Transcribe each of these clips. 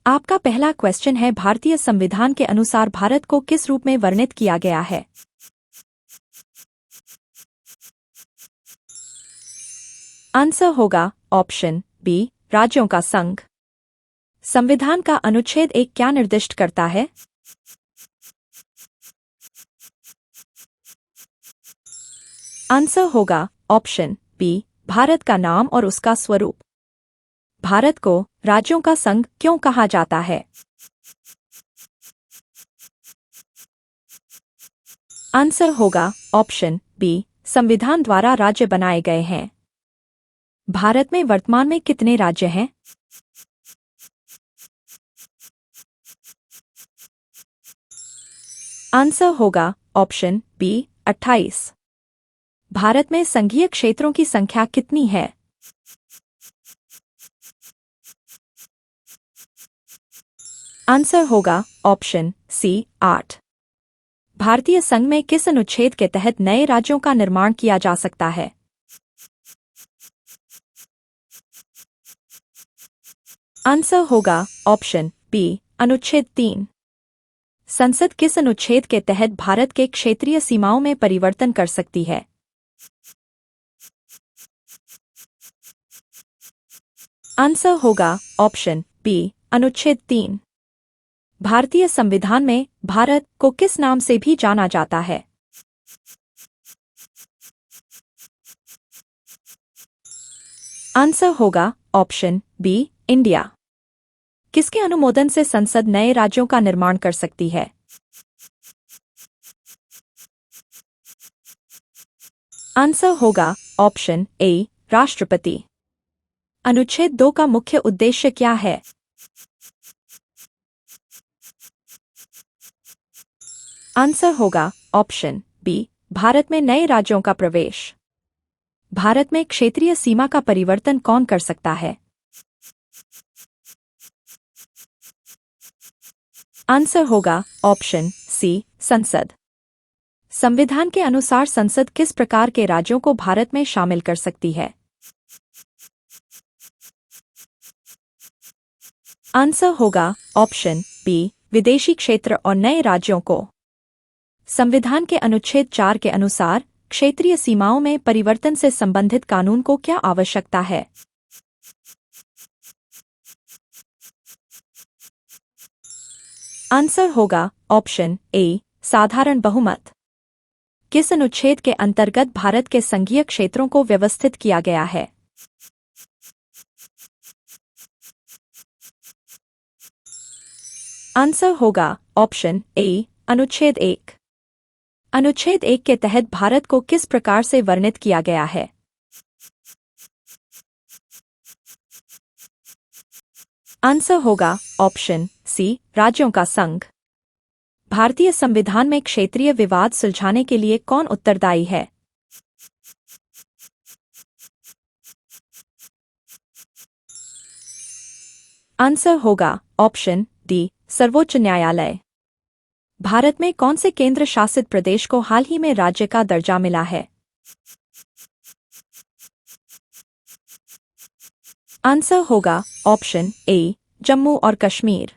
आपका पहला क्वेश्चन है, भारतीय संविधान के अनुसार भारत को किस रूप में वर्णित किया गया है? आंसर होगा ऑप्शन बी, राज्यों का संघ। संविधान का अनुच्छेद 1 क्या निर्दिष्ट करता है? आंसर होगा ऑप्शन बी, भारत का नाम और उसका स्वरूप। भारत को राज्यों का संघ क्यों कहा जाता है? आंसर होगा ऑप्शन बी, संविधान द्वारा राज्य बनाए गए हैं। भारत में वर्तमान में कितने राज्य हैं? आंसर होगा ऑप्शन बी, 28। भारत में संघीय क्षेत्रों की संख्या कितनी है? आंसर होगा ऑप्शन सी, 8। भारतीय संघ में किस अनुच्छेद के तहत नए राज्यों का निर्माण किया जा सकता है? आंसर होगा ऑप्शन बी, अनुच्छेद 3। संसद किस अनुच्छेद के तहत भारत के क्षेत्रीय सीमाओं में परिवर्तन कर सकती है? आंसर होगा ऑप्शन बी, अनुच्छेद 3। भारतीय संविधान में भारत को किस नाम से भी जाना जाता है? आंसर होगा ऑप्शन बी, इंडिया। किसके अनुमोदन से संसद नए राज्यों का निर्माण कर सकती है? आंसर होगा ऑप्शन ए, राष्ट्रपति। अनुच्छेद 2 का मुख्य उद्देश्य क्या है? आंसर होगा ऑप्शन बी, भारत में नए राज्यों का प्रवेश। भारत में क्षेत्रीय सीमा का परिवर्तन कौन कर सकता है? आंसर होगा ऑप्शन सी, संसद। संविधान के अनुसार संसद किस प्रकार के राज्यों को भारत में शामिल कर सकती है? आंसर होगा ऑप्शन बी, विदेशी क्षेत्र और नए राज्यों को। संविधान के अनुच्छेद 4 के अनुसार क्षेत्रीय सीमाओं में परिवर्तन से संबंधित कानून को क्या आवश्यकता है? आंसर होगा ऑप्शन ए, साधारण बहुमत। किस अनुच्छेद के अंतर्गत भारत के संघीय क्षेत्रों को व्यवस्थित किया गया है? आंसर होगा ऑप्शन ए, अनुच्छेद 1। अनुच्छेद 1 के तहत भारत को किस प्रकार से वर्णित किया गया है? आंसर होगा ऑप्शन सी, राज्यों का संघ। भारतीय संविधान में क्षेत्रीय विवाद सुलझाने के लिए कौन उत्तरदायी है? आंसर होगा ऑप्शन डी, सर्वोच्च न्यायालय। भारत में कौन से केंद्र शासित प्रदेश को हाल ही में राज्य का दर्जा मिला है? आंसर होगा ऑप्शन ए, जम्मू और कश्मीर।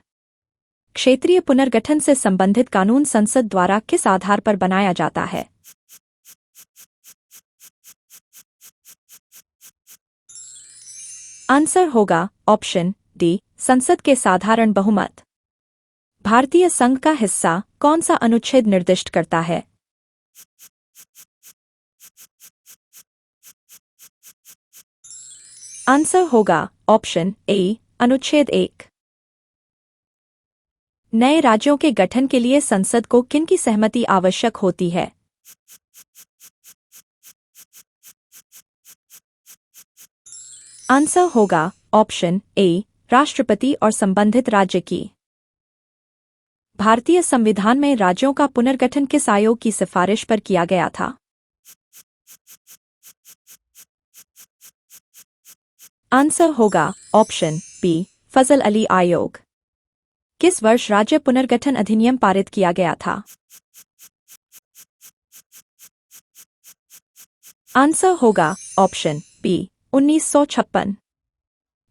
क्षेत्रीय पुनर्गठन से संबंधित कानून संसद द्वारा किस आधार पर बनाया जाता है? आंसर होगा ऑप्शन डी, संसद के साधारण बहुमत। भारतीय संघ का हिस्सा कौन सा अनुच्छेद निर्दिष्ट करता है? आंसर होगा ऑप्शन ए, अनुच्छेद 1। नए राज्यों के गठन के लिए संसद को किनकी सहमति आवश्यक होती है? आंसर होगा ऑप्शन ए, राष्ट्रपति और संबंधित राज्य की। भारतीय संविधान में राज्यों का पुनर्गठन किस आयोग की सिफारिश पर किया गया था? आंसर होगा ऑप्शन बी, फजल अली आयोग। किस वर्ष राज्य पुनर्गठन अधिनियम पारित किया गया था? आंसर होगा ऑप्शन बी, 1956।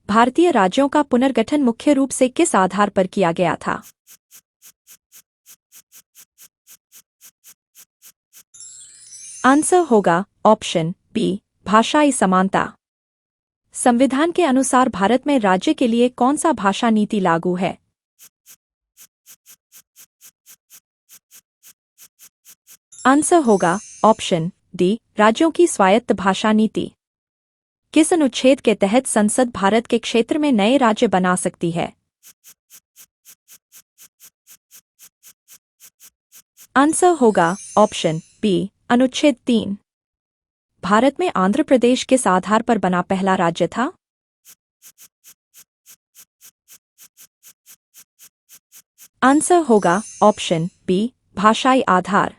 भारतीय राज्यों का पुनर्गठन मुख्य रूप से किस आधार पर किया गया था? आंसर होगा ऑप्शन बी, भाषाई समानता। संविधान के अनुसार भारत में राज्य के लिए कौन सा भाषा नीति लागू है? आंसर होगा ऑप्शन डी, राज्यों की स्वायत्त भाषा नीति। किस अनुच्छेद के तहत संसद भारत के क्षेत्र में नए राज्य बना सकती है? आंसर होगा ऑप्शन बी, अनुच्छेद 3। भारत में आंध्र प्रदेश किस आधार पर बना पहला राज्य था? आंसर होगा ऑप्शन बी, भाषाई आधार।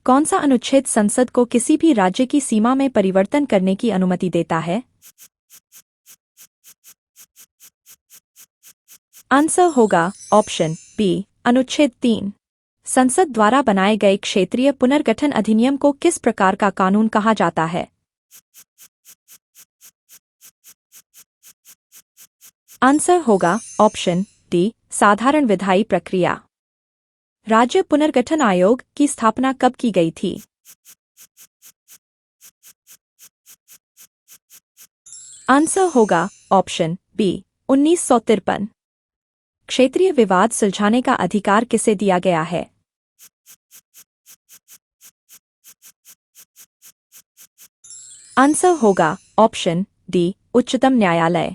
कौन सा अनुच्छेद संसद को किसी भी राज्य की सीमा में परिवर्तन करने की अनुमति देता है? आंसर होगा ऑप्शन बी, अनुच्छेद 3। संसद द्वारा बनाए गए क्षेत्रीय पुनर्गठन अधिनियम को किस प्रकार का कानून कहा जाता है? आंसर होगा ऑप्शन डी, साधारण विधायी प्रक्रिया। राज्य पुनर्गठन आयोग की स्थापना कब की गई थी? आंसर होगा ऑप्शन बी, 1953। क्षेत्रीय विवाद सुलझाने का अधिकार किसे दिया गया है? आंसर होगा ऑप्शन डी, उच्चतम न्यायालय।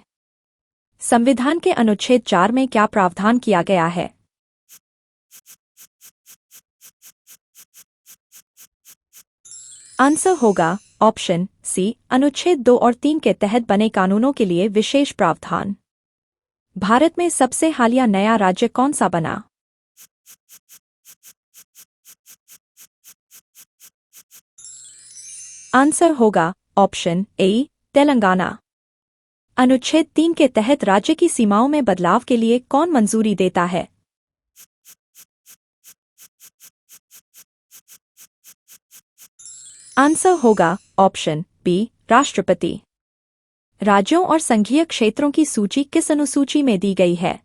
संविधान के अनुच्छेद 4 में क्या प्रावधान किया गया है? आंसर होगा ऑप्शन सी, अनुच्छेद 2 और 3 के तहत बने कानूनों के लिए विशेष प्रावधान। भारत में सबसे हालिया नया राज्य कौन सा बना? आंसर होगा ऑप्शन ए, तेलंगाना। अनुच्छेद 3 के तहत राज्य की सीमाओं में बदलाव के लिए कौन मंजूरी देता है? आंसर होगा ऑप्शन बी, राष्ट्रपति। राज्यों और संघीय क्षेत्रों की सूची किस अनुसूची में दी गई है?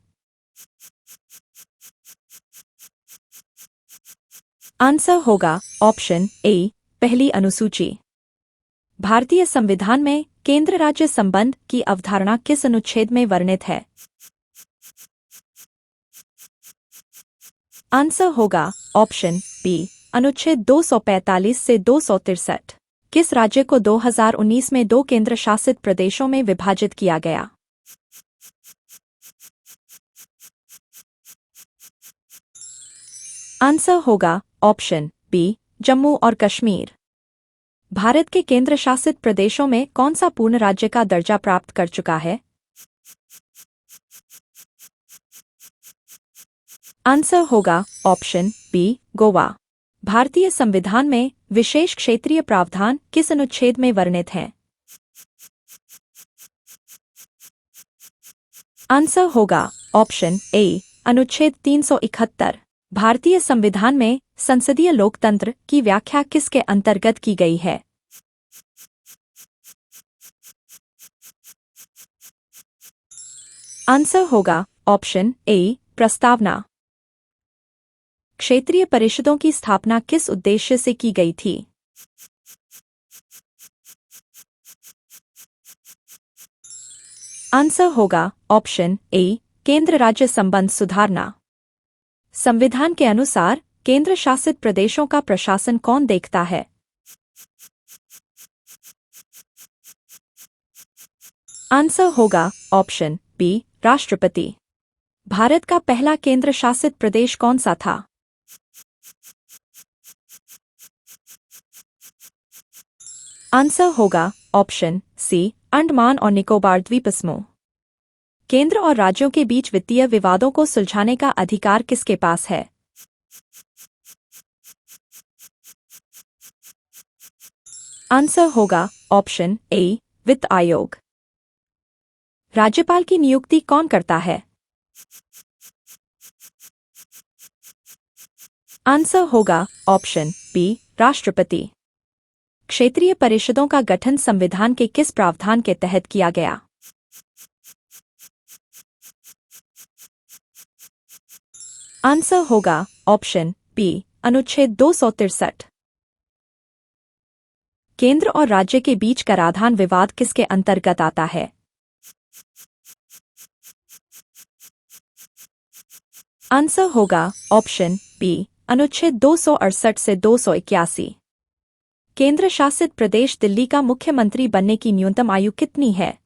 आंसर होगा ऑप्शन ए, पहली अनुसूची। भारतीय संविधान में केंद्र राज्य संबंध की अवधारणा किस अनुच्छेद में वर्णित है? आंसर होगा ऑप्शन बी, अनुच्छेद 245 से 263। किस राज्य को 2019 में 2 केंद्र शासित प्रदेशों में विभाजित किया गया? आंसर होगा ऑप्शन बी, जम्मू और कश्मीर। भारत के केंद्र शासित प्रदेशों में कौन सा पूर्ण राज्य का दर्जा प्राप्त कर चुका है? आंसर होगा ऑप्शन बी, गोवा। भारतीय संविधान में विशेष क्षेत्रीय प्रावधान किस अनुच्छेद में वर्णित हैं? आंसर होगा ऑप्शन ए, अनुच्छेद 371। भारतीय संविधान में संसदीय लोकतंत्र की व्याख्या किसके अंतर्गत की गई है? आंसर होगा ऑप्शन ए, प्रस्तावना। क्षेत्रीय परिषदों की स्थापना किस उद्देश्य से की गई थी? आंसर होगा ऑप्शन ए, केंद्र राज्य संबंध सुधारना। संविधान के अनुसार केंद्र शासित प्रदेशों का प्रशासन कौन देखता है? आंसर होगा ऑप्शन बी, राष्ट्रपति। भारत का पहला केंद्र शासित प्रदेश कौन सा था? आंसर होगा ऑप्शन सी, अंडमान और निकोबार द्वीप समूह। केंद्र और राज्यों के बीच वित्तीय विवादों को सुलझाने का अधिकार किसके पास है? आंसर होगा ऑप्शन ए, वित्त आयोग। राज्यपाल की नियुक्ति कौन करता है? आंसर होगा ऑप्शन बी, राष्ट्रपति। क्षेत्रीय परिषदों का गठन संविधान के किस प्रावधान के तहत किया गया? आंसर होगा ऑप्शन बी अनुच्छेद 263। केंद्र और राज्य के बीच कराधान विवाद किसके अंतर्गत आता है? आंसर होगा ऑप्शन बी अनुच्छेद 268 से 281। केंद्र शासित प्रदेश दिल्ली का मुख्यमंत्री बनने की न्यूनतम आयु कितनी है?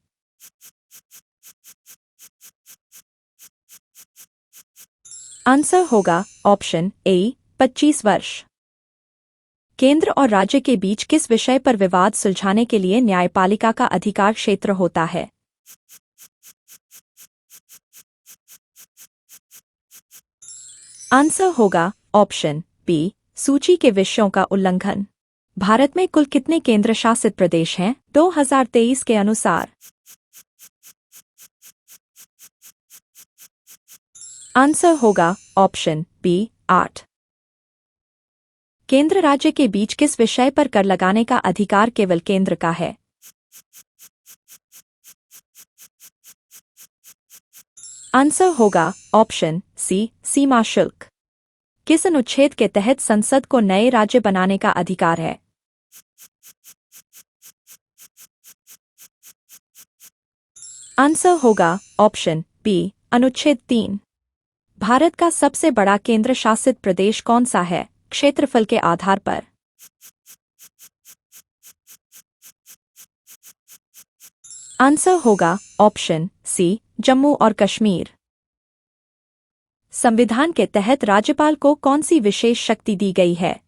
आंसर होगा ऑप्शन ए 25 वर्ष। केंद्र और राज्य के बीच किस विषय पर विवाद सुलझाने के लिए न्यायपालिका का अधिकार क्षेत्र होता है? आंसर होगा ऑप्शन बी सूची के विषयों का उल्लंघन। भारत में कुल कितने केंद्र शासित प्रदेश हैं 2023 के अनुसार? आंसर होगा ऑप्शन बी 8। केंद्र राज्य के बीच किस विषय पर कर लगाने का अधिकार केवल केंद्र का है? आंसर होगा ऑप्शन सी सीमा शुल्क। किस अनुच्छेद के तहत संसद को नए राज्य बनाने का अधिकार है? आंसर होगा ऑप्शन बी अनुच्छेद 3। भारत का सबसे बड़ा केंद्र शासित प्रदेश कौन सा है क्षेत्रफल के आधार पर? आंसर होगा ऑप्शन सी जम्मू और कश्मीर। संविधान के तहत राज्यपाल को कौन सी विशेष शक्ति दी गई है?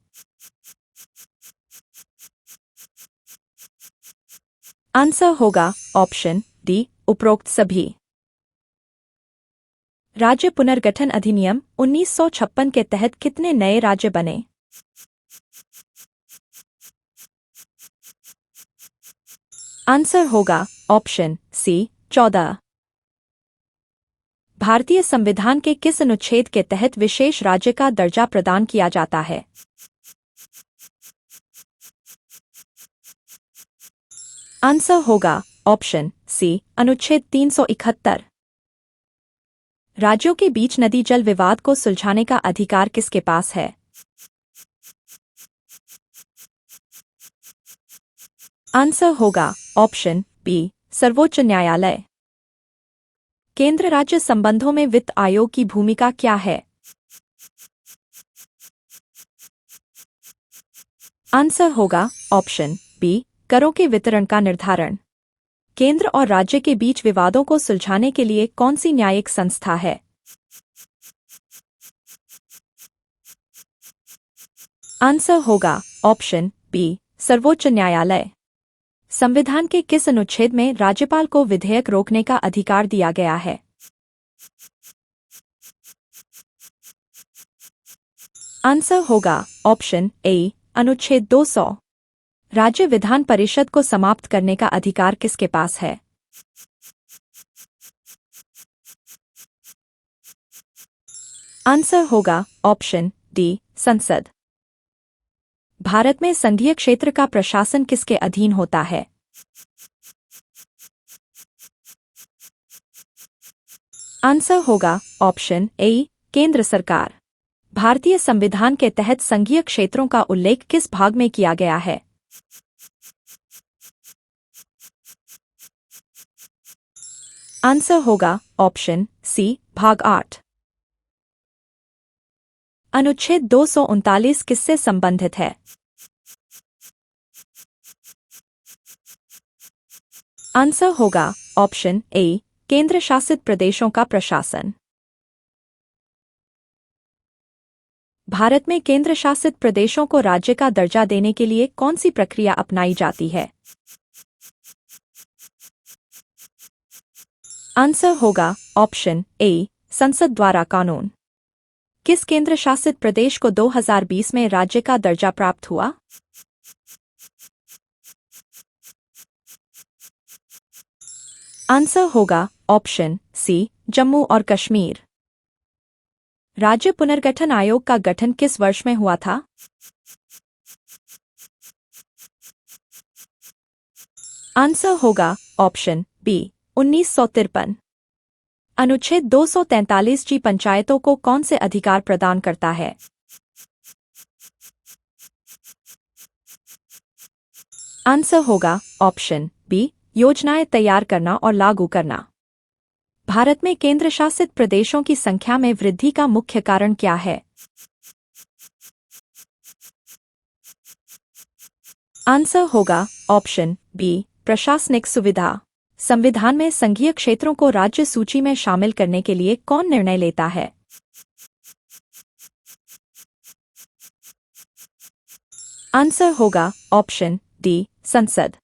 आंसर होगा ऑप्शन डी उपरोक्त सभी। राज्य पुनर्गठन अधिनियम 1956 के तहत कितने नए राज्य बने? आंसर होगा ऑप्शन सी 14। भारतीय संविधान के किस अनुच्छेद के तहत विशेष राज्य का दर्जा प्रदान किया जाता है? आंसर होगा ऑप्शन सी अनुच्छेद 371। राज्यों के बीच नदी जल विवाद को सुलझाने का अधिकार किसके पास है? आंसर होगा ऑप्शन बी सर्वोच्च न्यायालय। केंद्र राज्य संबंधों में वित्त आयोग की भूमिका क्या है? आंसर होगा ऑप्शन बी करों के वितरण का निर्धारण। केंद्र और राज्य के बीच विवादों को सुलझाने के लिए कौन सी न्यायिक संस्था है? आंसर होगा ऑप्शन बी सर्वोच्च न्यायालय। संविधान के किस अनुच्छेद में राज्यपाल को विधेयक रोकने का अधिकार दिया गया है? आंसर होगा ऑप्शन ए अनुच्छेद 200। राज्य विधान परिषद को समाप्त करने का अधिकार किसके पास है? आंसर होगा ऑप्शन डी संसद। भारत में संघीय क्षेत्र का प्रशासन किसके अधीन होता है? आंसर होगा ऑप्शन ए केंद्र सरकार। भारतीय संविधान के तहत संघीय क्षेत्रों का उल्लेख किस भाग में किया गया है? आंसर होगा ऑप्शन सी भाग 8। अनुच्छेद 239 किससे संबंधित है? आंसर होगा ऑप्शन ए केंद्र शासित प्रदेशों का प्रशासन। भारत में केंद्र शासित प्रदेशों को राज्य का दर्जा देने के लिए कौन सी प्रक्रिया अपनाई जाती है? आंसर होगा ऑप्शन ए संसद द्वारा कानून। किस केंद्र शासित प्रदेश को 2020 में राज्य का दर्जा प्राप्त हुआ? आंसर होगा ऑप्शन सी जम्मू और कश्मीर। राज्य पुनर्गठन आयोग का गठन किस वर्ष में हुआ था? आंसर होगा ऑप्शन बी 1953। अनुच्छेद 243 जी पंचायतों को कौन से अधिकार प्रदान करता है? आंसर होगा ऑप्शन बी, योजनाएं तैयार करना और लागू करना। भारत में केंद्र शासित प्रदेशों की संख्या में वृद्धि का मुख्य कारण क्या है? आंसर होगा ऑप्शन बी, प्रशासनिक सुविधा। संविधान में संघीय क्षेत्रों को राज्य सूची में शामिल करने के लिए कौन निर्णय लेता है? आंसर होगा ऑप्शन डी, संसद।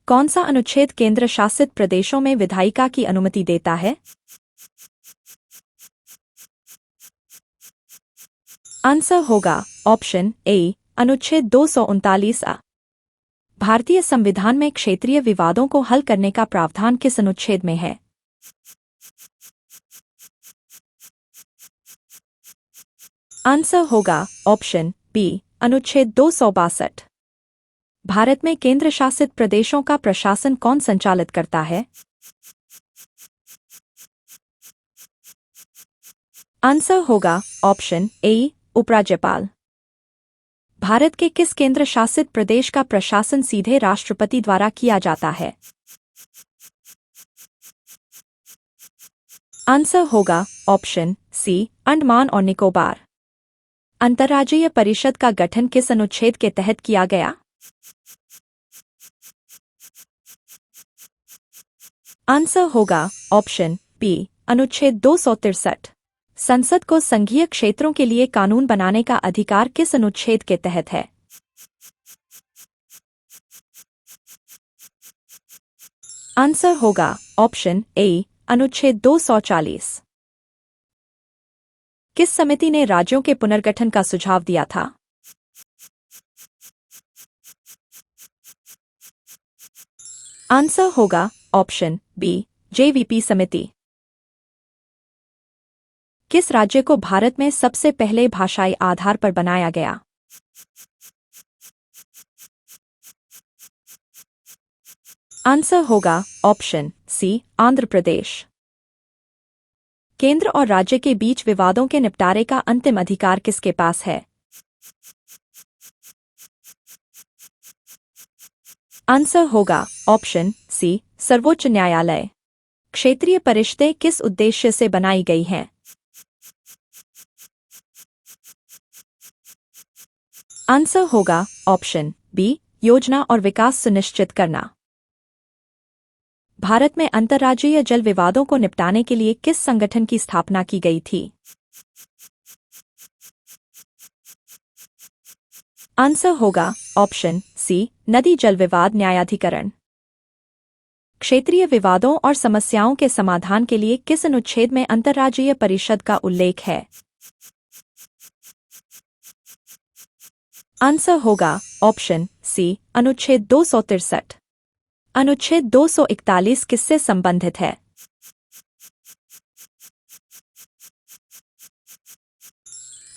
कौन सा अनुच्छेद केंद्र शासित प्रदेशों में विधायिका की अनुमति देता है? आंसर होगा ऑप्शन ए, अनुच्छेद 239 आ। भारतीय संविधान में क्षेत्रीय विवादों को हल करने का प्रावधान किस अनुच्छेद में है? आंसर होगा ऑप्शन बी, अनुच्छेद 262। भारत में केंद्र शासित प्रदेशों का प्रशासन कौन संचालित करता है? आंसर होगा ऑप्शन ए, उपराज्यपाल। भारत के किस केंद्र शासित प्रदेश का प्रशासन सीधे राष्ट्रपति द्वारा किया जाता है? आंसर होगा ऑप्शन सी, अंडमान और निकोबार। अंतर्राज्यीय परिषद का गठन किस अनुच्छेद के तहत किया गया? आंसर होगा ऑप्शन बी, अनुच्छेद 263। संसद को संघीय क्षेत्रों के लिए कानून बनाने का अधिकार किस अनुच्छेद के तहत है? आंसर होगा ऑप्शन ए, अनुच्छेद 240। किस समिति ने राज्यों के पुनर्गठन का सुझाव दिया था? आंसर होगा ऑप्शन बी, जेवीपी समिति। किस राज्य को भारत में सबसे पहले भाषाई आधार पर बनाया गया? आंसर होगा ऑप्शन सी, आंध्र प्रदेश। केंद्र और राज्य के बीच विवादों के निपटारे का अंतिम अधिकार किसके पास है? आंसर होगा ऑप्शन सी, सर्वोच्च न्यायालय। क्षेत्रीय परिषदें किस उद्देश्य से बनाई गई हैं? आंसर होगा ऑप्शन बी, योजना और विकास सुनिश्चित करना। भारत में अंतर्राज्यीय जल विवादों को निपटाने के लिए किस संगठन की स्थापना की गई थी? आंसर होगा ऑप्शन सी, नदी जल विवाद न्यायाधिकरण। क्षेत्रीय विवादों और समस्याओं के समाधान के लिए किस अनुच्छेद में अंतर्राज्यीय परिषद का उल्लेख है? आंसर होगा ऑप्शन सी, अनुच्छेद 263। अनुच्छेद 241 किससे संबंधित है?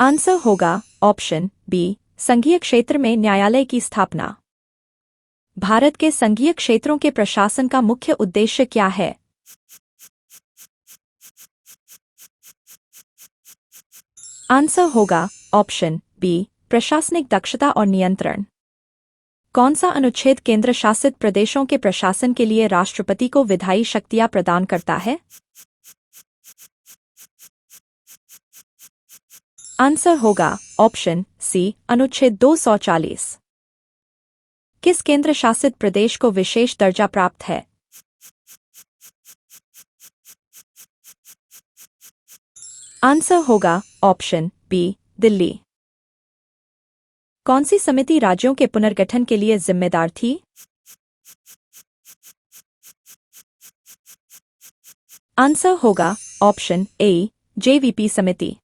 आंसर होगा ऑप्शन बी, संघीय क्षेत्र में न्यायालय की स्थापना। भारत के संघीय क्षेत्रों के प्रशासन का मुख्य उद्देश्य क्या है? आंसर होगा ऑप्शन बी, प्रशासनिक दक्षता और नियंत्रण। कौन सा अनुच्छेद केंद्र शासित प्रदेशों के प्रशासन के लिए राष्ट्रपति को विधायी शक्तियां प्रदान करता है? आंसर होगा ऑप्शन सी, अनुच्छेद 240। किस केंद्र शासित प्रदेश को विशेष दर्जा प्राप्त है? आंसर होगा ऑप्शन बी, दिल्ली। कौन सी समिति राज्यों के पुनर्गठन के लिए जिम्मेदार थी? आंसर होगा ऑप्शन ए, जेवीपी समिति।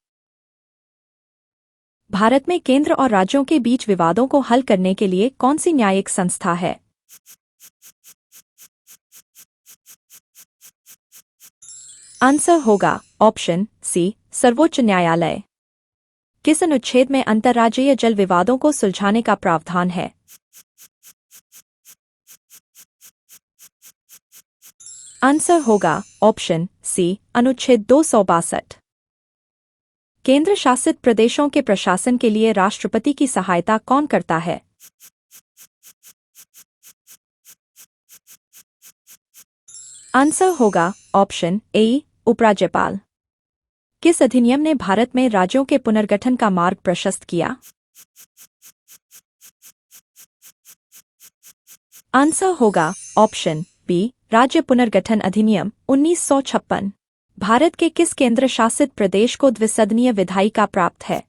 भारत में केंद्र और राज्यों के बीच विवादों को हल करने के लिए कौन सी न्यायिक संस्था है? आंसर होगा ऑप्शन सी, सर्वोच्च न्यायालय। किस अनुच्छेद में अंतर्राज्यीय जल विवादों को सुलझाने का प्रावधान है? आंसर होगा ऑप्शन सी अनुच्छेद 262। केंद्र शासित प्रदेशों के प्रशासन के लिए राष्ट्रपति की सहायता कौन करता है? आंसर होगा ऑप्शन ए उपराज्यपाल। किस अधिनियम ने भारत में राज्यों के पुनर्गठन का मार्ग प्रशस्त किया? आंसर होगा ऑप्शन बी राज्य पुनर्गठन अधिनियम 1956। भारत के किस केंद्र शासित प्रदेश को द्विसदनीय विधायिका प्राप्त है?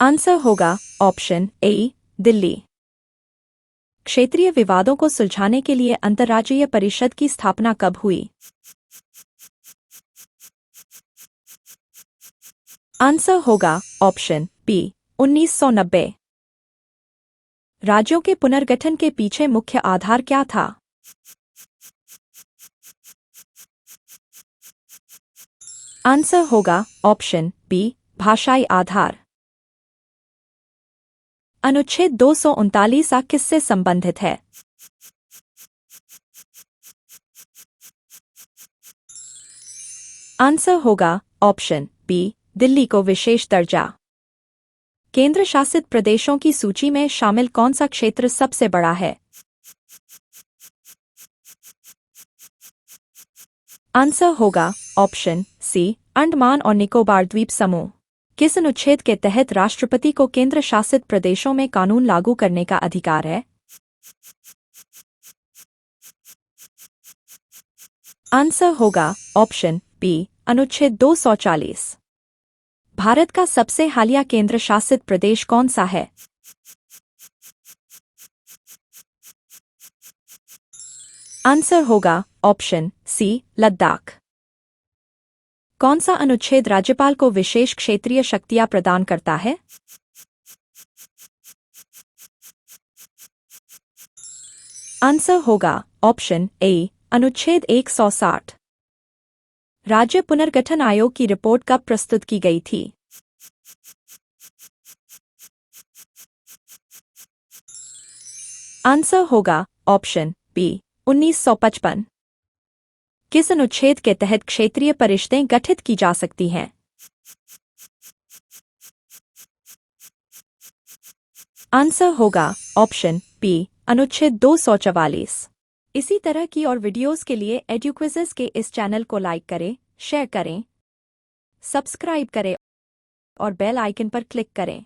आंसर होगा ऑप्शन ए दिल्ली। क्षेत्रीय विवादों को सुलझाने के लिए अंतर्राज्यीय परिषद की स्थापना कब हुई? आंसर होगा ऑप्शन बी 1990। राज्यों के पुनर्गठन के पीछे मुख्य आधार क्या था? आंसर होगा ऑप्शन बी भाषाई आधार। अनुच्छेद 239 आ किससे संबंधित है? आंसर होगा ऑप्शन बी दिल्ली को विशेष दर्जा। केंद्र शासित प्रदेशों की सूची में शामिल कौन सा क्षेत्र सबसे बड़ा है? आंसर होगा ऑप्शन सी अंडमान और निकोबार द्वीप समूह। किस अनुच्छेद के तहत राष्ट्रपति को केंद्र शासित प्रदेशों में कानून लागू करने का अधिकार है? आंसर होगा ऑप्शन बी अनुच्छेद 240। भारत का सबसे हालिया केंद्र शासित प्रदेश कौन सा है? आंसर होगा ऑप्शन सी लद्दाख। कौन सा अनुच्छेद राज्यपाल को विशेष क्षेत्रीय शक्तियां प्रदान करता है? आंसर होगा ऑप्शन ए अनुच्छेद 160। राज्य पुनर्गठन आयोग की रिपोर्ट कब प्रस्तुत की गई थी? आंसर होगा ऑप्शन बी 1955। किस अनुच्छेद के तहत क्षेत्रीय परिषदें गठित की जा सकती हैं? आंसर होगा ऑप्शन बी अनुच्छेद 244। इसी तरह की और वीडियोस के लिए एडुक्विज़्स के इस चैनल को लाइक करें, शेयर करें, सब्सक्राइब करें और बेल आइकन पर क्लिक करें।